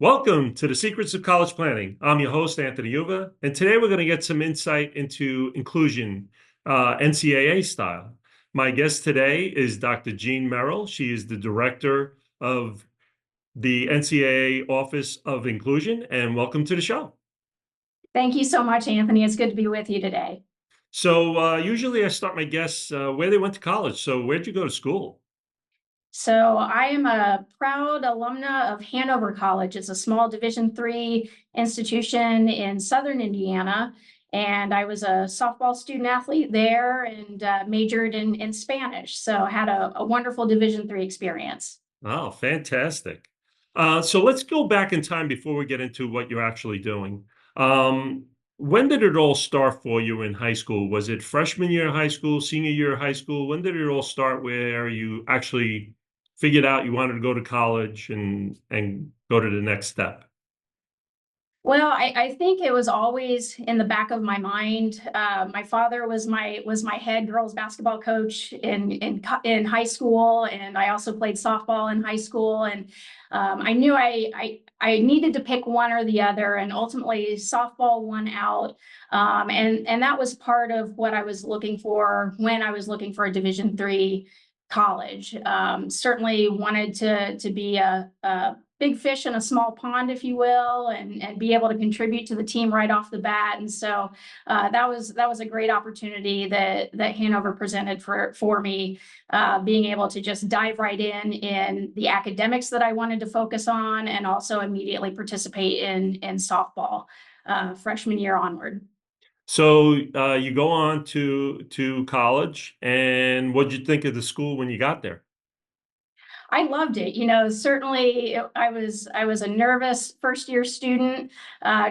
Welcome to the Secrets of College Planning. I'm your host, Anthony Uva, and today we're going to get some insight into inclusion, NCAA style. My guest today is Dr. Jean Merrill. She is the director of the NCAA Office of Inclusion, and welcome to the show. Thank you so much, Anthony. It's good to be with you today. So usually I start my guests where they went to college. So where'd you go to school? So I am a proud alumna of Hanover College. It's a small Division III institution in Southern Indiana. And I was a softball student athlete there and majored in Spanish. So I had a wonderful Division III experience. Oh, fantastic. So let's go back in time before we get into what you're actually doing. When did it all start for you in high school? Was it freshman year of high school, senior year of high school? When did it all start where you actually figured out you wanted to go to college and go to the next step? Well, I think it was always in the back of my mind. My father was my head girls basketball coach in high school, and I also played softball in high school. And I knew I needed to pick one or the other, and ultimately softball won out. And that was part of what I was looking for when I was looking for a Division III college. Certainly wanted to be a big fish in a small pond, if you will, and be able to contribute to the team right off the bat. And so that was a great opportunity that Hanover presented for me, being able to just dive right in the academics that I wanted to focus on, and also immediately participate in softball freshman year onward. So you go on to college, and what did you think of the school when you got there? I loved it. You know, certainly I was a nervous first year student,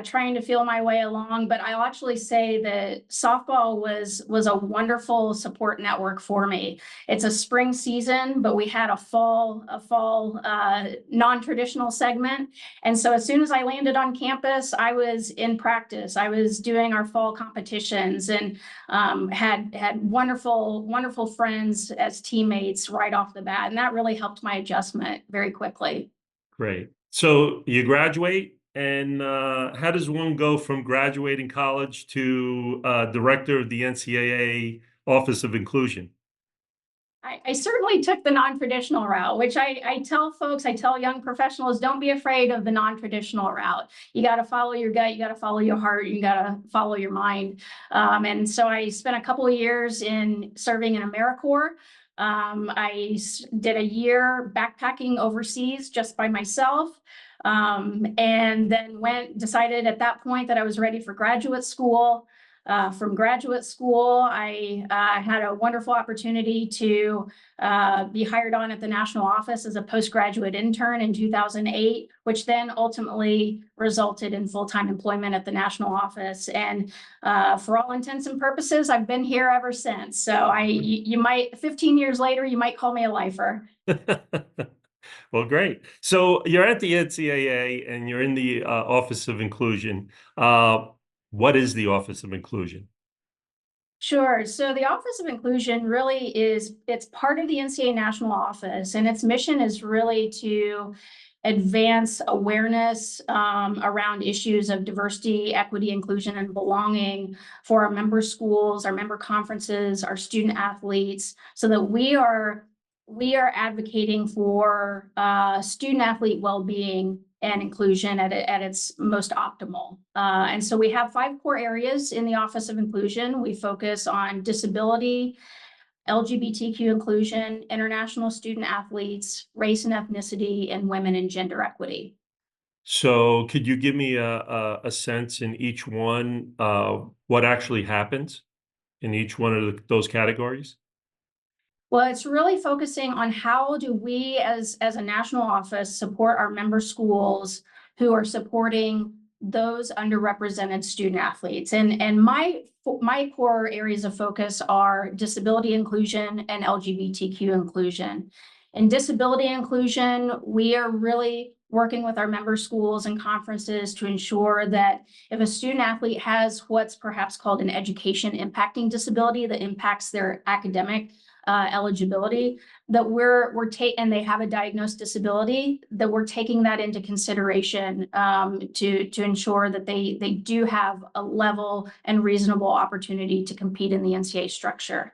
trying to feel my way along, but I'll actually say that softball was a wonderful support network for me. It's a spring season, but we had a fall non-traditional segment. And so as soon as I landed on campus, I was in practice. I was doing our fall competitions, and had wonderful friends as teammates right off the bat. And that really helped my adjustment very quickly. Great. So you graduate, and how does one go from graduating college to director of the NCAA Office of Inclusion? I certainly took the non-traditional route, which I tell folks, I tell young professionals, don't be afraid of the non-traditional route. You got to follow your gut, you got to follow your heart, you got to follow your mind. And so I spent a couple of years in serving in AmeriCorps. I did a year backpacking overseas just by myself. And then decided at that point that I was ready for graduate school. From graduate school, I had a wonderful opportunity to be hired on at the national office as a postgraduate intern in 2008, which then ultimately resulted in full-time employment at the national office. And for all intents and purposes, I've been here ever since. So you might, 15 years later, you might call me a lifer. Well, great. So you're at the NCAA and you're in the Office of Inclusion. What is the Office of Inclusion? Sure. So the Office of Inclusion really it's part of the NCAA National Office, and its mission is really to advance awareness around issues of diversity, equity, inclusion, and belonging for our member schools, our member conferences, our student athletes, so that we are advocating for student athlete well-being and inclusion at its most optimal. And so we have 5 core areas in the Office of Inclusion. We focus on disability, LGBTQ inclusion, international student athletes, race and ethnicity, and women and gender equity. So could you give me a sense in each one what actually happens in each one of those categories? Well, it's really focusing on how do we as a national office support our member schools who are supporting those underrepresented student athletes. And my core areas of focus are disability inclusion and LGBTQ inclusion. In disability inclusion, we are really working with our member schools and conferences to ensure that if a student athlete has what's perhaps called an education impacting disability that impacts their academic eligibility, that and they have a diagnosed disability, that we're taking that into consideration to ensure that they do have a level and reasonable opportunity to compete in the NCAA structure.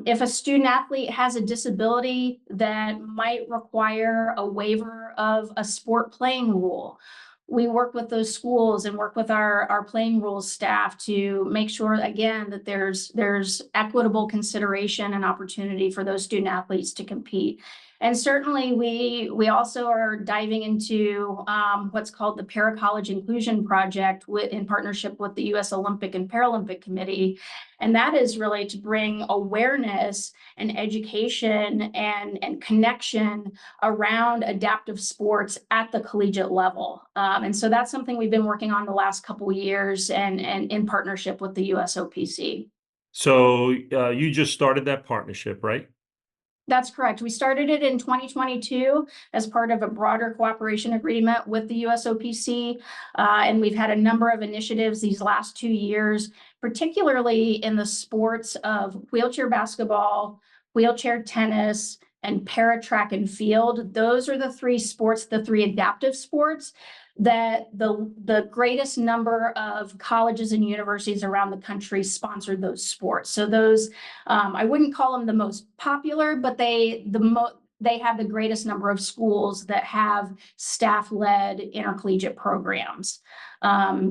If a student athlete has a disability that might require a waiver of a sport playing rule, we work with those schools and work with our playing rules staff to make sure, again, that there's equitable consideration and opportunity for those student athletes to compete. And certainly we also are diving into what's called the Para-College Inclusion Project in partnership with the US Olympic and Paralympic Committee. And that is really to bring awareness and education and connection around adaptive sports at the collegiate level. And so that's something we've been working on the last couple of years and in partnership with the USOPC. So you just started that partnership, right? That's correct. We started it in 2022 as part of a broader cooperation agreement with the USOPC. And we've had a number of initiatives these last 2 years, particularly in the sports of wheelchair basketball, wheelchair tennis, and para track and field. Those are the three sports, the three adaptive sports that the greatest number of colleges and universities around the country sponsor those sports. So those, I wouldn't call them the most popular, but they have the greatest number of schools that have staff-led intercollegiate programs.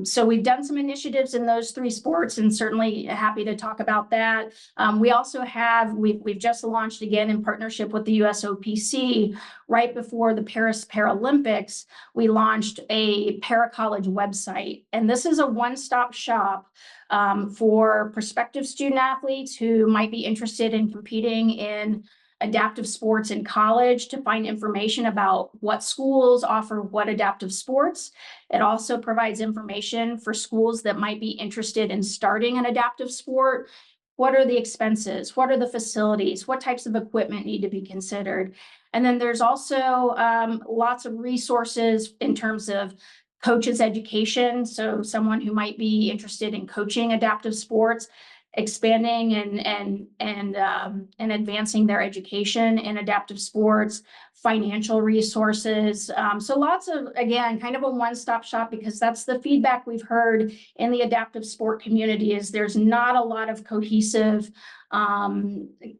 So we've done some initiatives in those three sports and certainly happy to talk about that. We also have, we've just launched again in partnership with the USOPC right before the Paris Paralympics, we launched a para-college website. And this is a one-stop shop for prospective student athletes who might be interested in competing in adaptive sports in college to find information about what schools offer what adaptive sports. It also provides information for schools that might be interested in starting an adaptive sport. What are the expenses? What are the facilities? What types of equipment need to be considered? And then there's also lots of resources in terms of coaches education. So someone who might be interested in coaching adaptive sports, expanding and advancing their education in adaptive sports, financial resources. So lots of, again, kind of a one-stop shop, because that's the feedback we've heard in the adaptive sport community is there's not a lot of cohesive,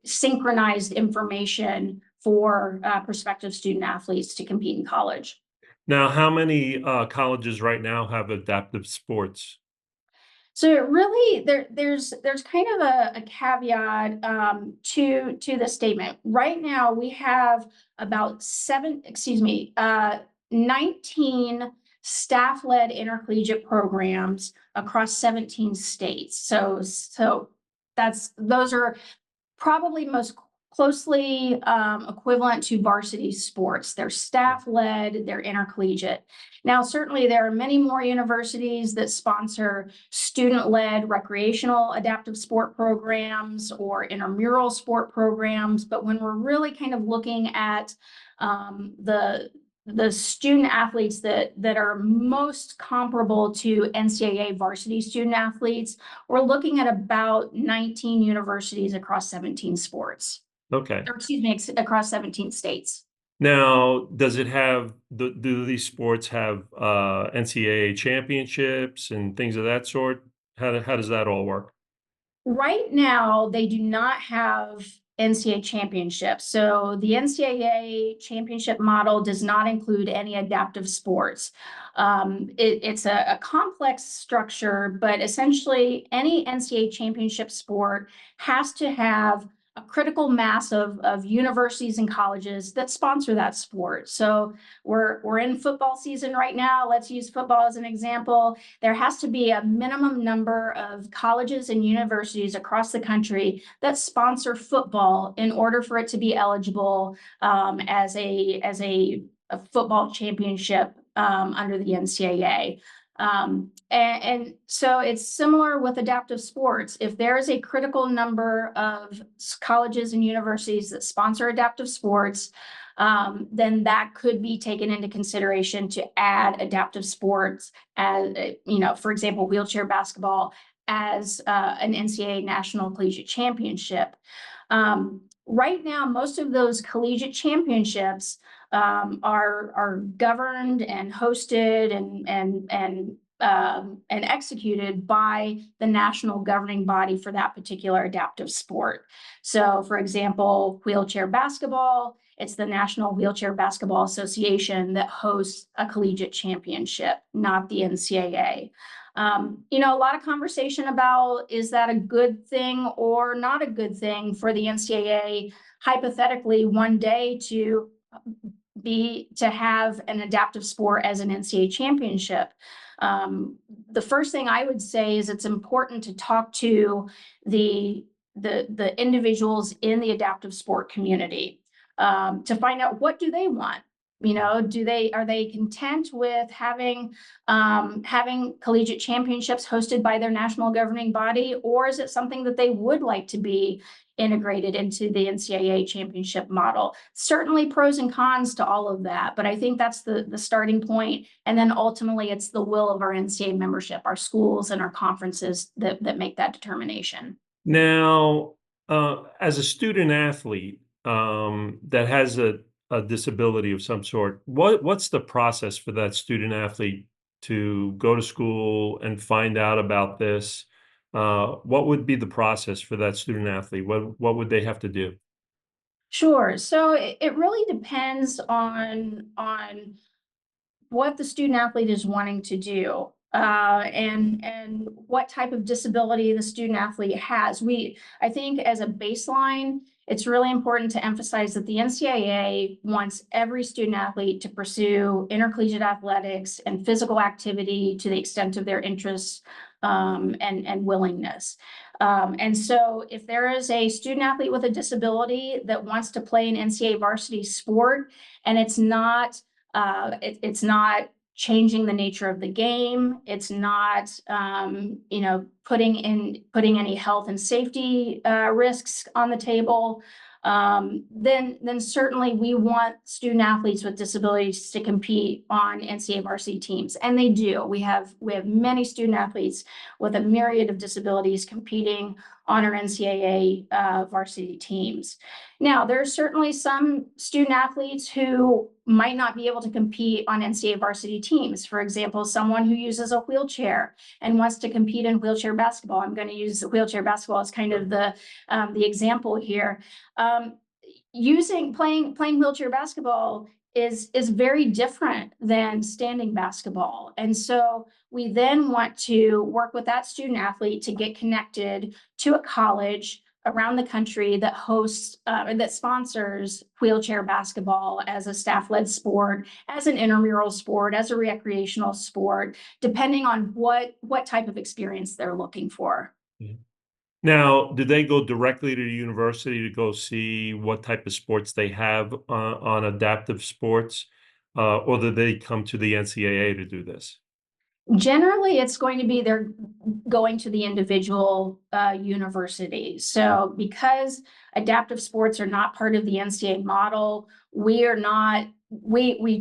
synchronized information for prospective student athletes to compete in college. Now, how many colleges right now have adaptive sports? So it really there's kind of a caveat to the statement. Right now we have about 19 staff-led intercollegiate programs across 17 states. So those are probably most closely equivalent to varsity sports. They're staff-led, they're intercollegiate. Now, certainly there are many more universities that sponsor student-led recreational adaptive sport programs or intramural sport programs, but when we're really kind of looking at the student athletes that are most comparable to NCAA varsity student athletes, we're looking at about 19 universities across 17 sports. Okay. Or excuse me, across 17 states. Now, does it have, do these sports have NCAA championships and things of that sort? How does that all work? Right now, they do not have NCAA championships. So the NCAA championship model does not include any adaptive sports. It's a complex structure, but essentially any NCAA championship sport has to have a critical mass of universities and colleges that sponsor that sport. So we're in football season right now. Let's use football as an example. There has to be a minimum number of colleges and universities across the country that sponsor football in order for it to be eligible as a football championship under the NCAA. And so it's similar with adaptive sports. If there is a critical number of colleges and universities that sponsor adaptive sports, then that could be taken into consideration to add adaptive sports as, for example, wheelchair basketball as an NCAA National Collegiate Championship. Right now, most of those collegiate championships are governed and hosted and executed by the national governing body for that particular adaptive sport. So, for example, wheelchair basketball, it's the National Wheelchair Basketball Association that hosts a collegiate championship, not the NCAA. A lot of conversation about, is that a good thing or not a good thing for the NCAA hypothetically one day to have an adaptive sport as an NCAA championship. The first thing I would say is it's important to talk to the individuals in the adaptive sport community to find out, what do they want. Are they content with having collegiate championships hosted by their national governing body, or is it something that they would like to be integrated into the NCAA championship model? Certainly pros and cons to all of that, but I think that's the starting point. And then ultimately it's the will of our NCAA membership, our schools and our conferences that make that determination. Now, as a student athlete that has a disability of some sort, what's the process for that student athlete to go to school and find out about this? What would be the process for that student athlete? What would they have to do? Sure. So it really depends on what the student athlete is wanting to do, and what type of disability the student athlete has. I think as a baseline, it's really important to emphasize that the NCAA wants every student athlete to pursue intercollegiate athletics and physical activity to the extent of their interests, and willingness. And so if there is a student athlete with a disability that wants to play an NCAA varsity sport, and it's not changing the nature of the game, it's not putting any health and safety risks on the table, then certainly we want student athletes with disabilities to compete on NCAA varsity teams, and they do. We have many student athletes with a myriad of disabilities competing on our NCAA varsity teams. Now, there are certainly some student athletes who might not be able to compete on NCAA varsity teams. For example, someone who uses a wheelchair and wants to compete in wheelchair basketball. I'm going to use wheelchair basketball as kind of the example here. Playing wheelchair basketball is very different than standing basketball. And so we then want to work with that student athlete to get connected to a college around the country that hosts, that sponsors wheelchair basketball as a staff-led sport, as an intramural sport, as a recreational sport, depending on what type of experience they're looking for. Yeah. Now, do they go directly to the university to go see what type of sports they have on adaptive sports, or do they come to the NCAA to do this? Generally, it's going to be they're going to the individual university. So because adaptive sports are not part of the NCAA model, we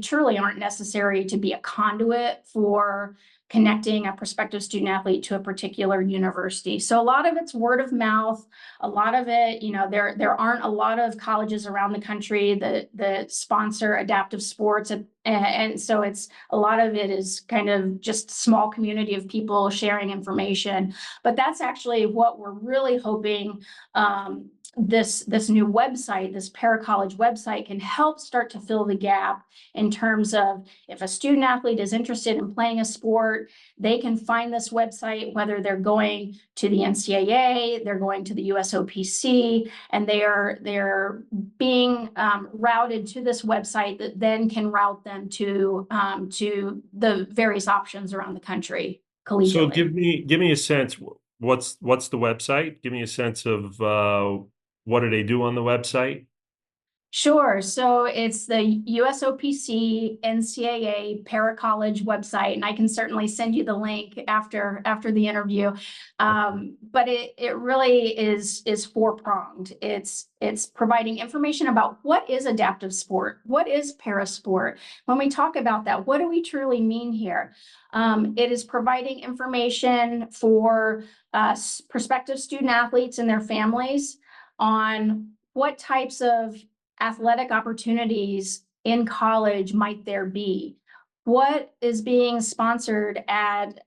truly aren't necessary to be a conduit for connecting a prospective student athlete to a particular university. So a lot of it's word of mouth. A lot of it, there aren't a lot of colleges around the country that sponsor adaptive sports. And so it's a lot of it is kind of just small community of people sharing information. But that's actually what we're really hoping this new website, this para-college website, can help start to fill the gap in terms of, if a student athlete is interested in playing a sport, they can find this website, whether they're going to the NCAA, they're going to the USOPC, and they're being routed to this website that then can route them to the various options around the country collegiately. So give me a sense. What's the website? Give me a sense of what do they do on the website? Sure. So it's the USOPC NCAA para college website, and I can certainly send you the link after the interview. But it really is four-pronged. It's providing information about what is adaptive sport, what is para sport. When we talk about that, what do we truly mean here? It is providing information for prospective student athletes and their families on what types of athletic opportunities in college might there be? What is being sponsored at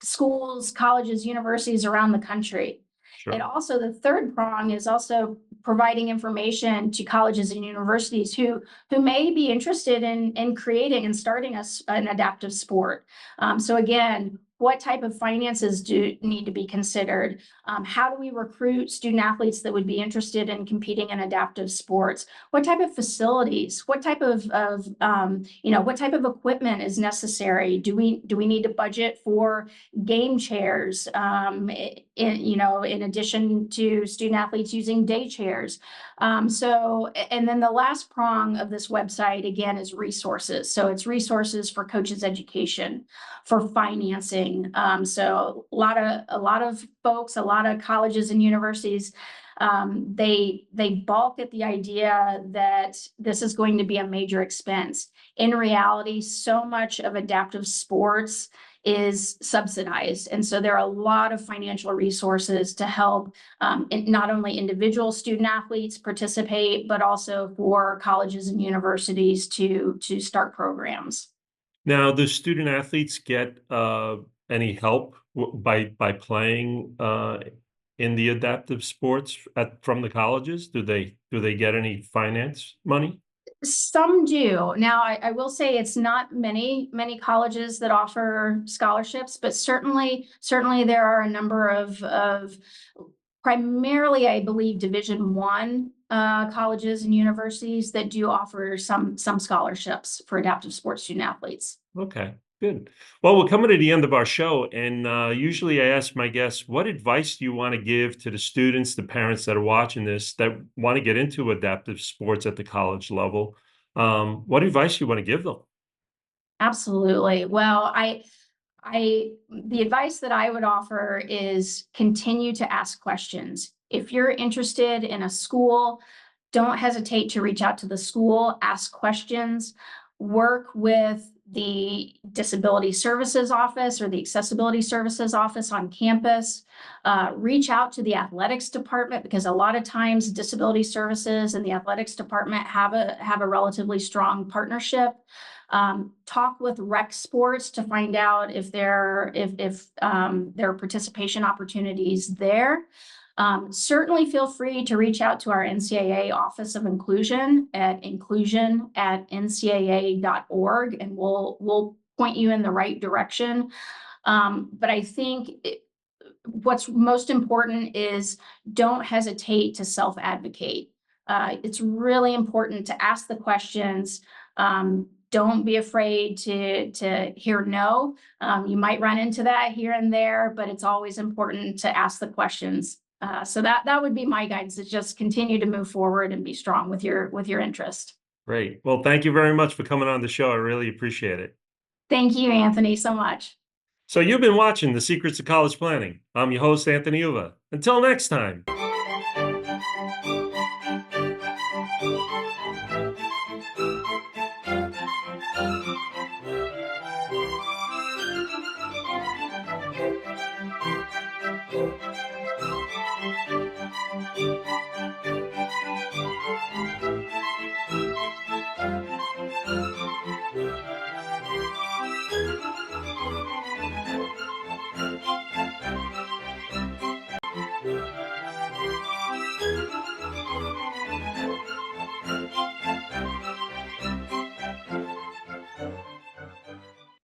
schools, colleges, universities around the country? Sure. It also, the third prong is also providing information to colleges and universities who may be interested in creating and starting an adaptive sport. So again, what type of finances do need to be considered? How do we recruit student athletes that would be interested in competing in adaptive sports? What type of facilities? What type of what type of equipment is necessary? Do we need to budget for game chairs? In addition to student athletes using day chairs. And then the last prong of this website again is resources. So it's resources for coaches' education, for financing. So a lot of folks, a lot of colleges and universities, they balk at the idea that this is going to be a major expense. In reality, so much of adaptive sports is subsidized. And so there are a lot of financial resources to help not only individual student athletes participate, but also for colleges and universities to start programs. Now, do student athletes get any help by playing in the adaptive sports from the colleges? Do they get any finance money? Some do. Now, I will say it's not many colleges that offer scholarships, but certainly there are a number of primarily, I believe, Division I colleges and universities that do offer some scholarships for adaptive sports student athletes. Okay, good. Well, we're coming to the end of our show, and usually I ask my guests, what advice do you want to give to the students, the parents that are watching this, that want to get into adaptive sports at the college level? What advice do you want to give them? Absolutely. Well, the advice that I would offer is continue to ask questions. If you're interested in a school, don't hesitate to reach out to the school, ask questions, work with the Disability Services Office or the Accessibility Services Office on campus. Reach out to the athletics department, because a lot of times disability services and the athletics department have a relatively strong partnership. Talk with rec sports to find out if there are participation opportunities there. Certainly feel free to reach out to our NCAA Office of Inclusion at inclusion@ncaa.org, and we'll point you in the right direction. But I think what's most important is don't hesitate to self-advocate. It's really important to ask the questions. Don't be afraid to hear no. You might run into that here and there, but it's always important to ask the questions. So that would be my guidance, is just continue to move forward and be strong with your interest. Great. Well, thank you very much for coming on the show. I really appreciate it. Thank you, Anthony, so much. So you've been watching The Secrets of College Planning. I'm your host, Anthony Uva. Until next time.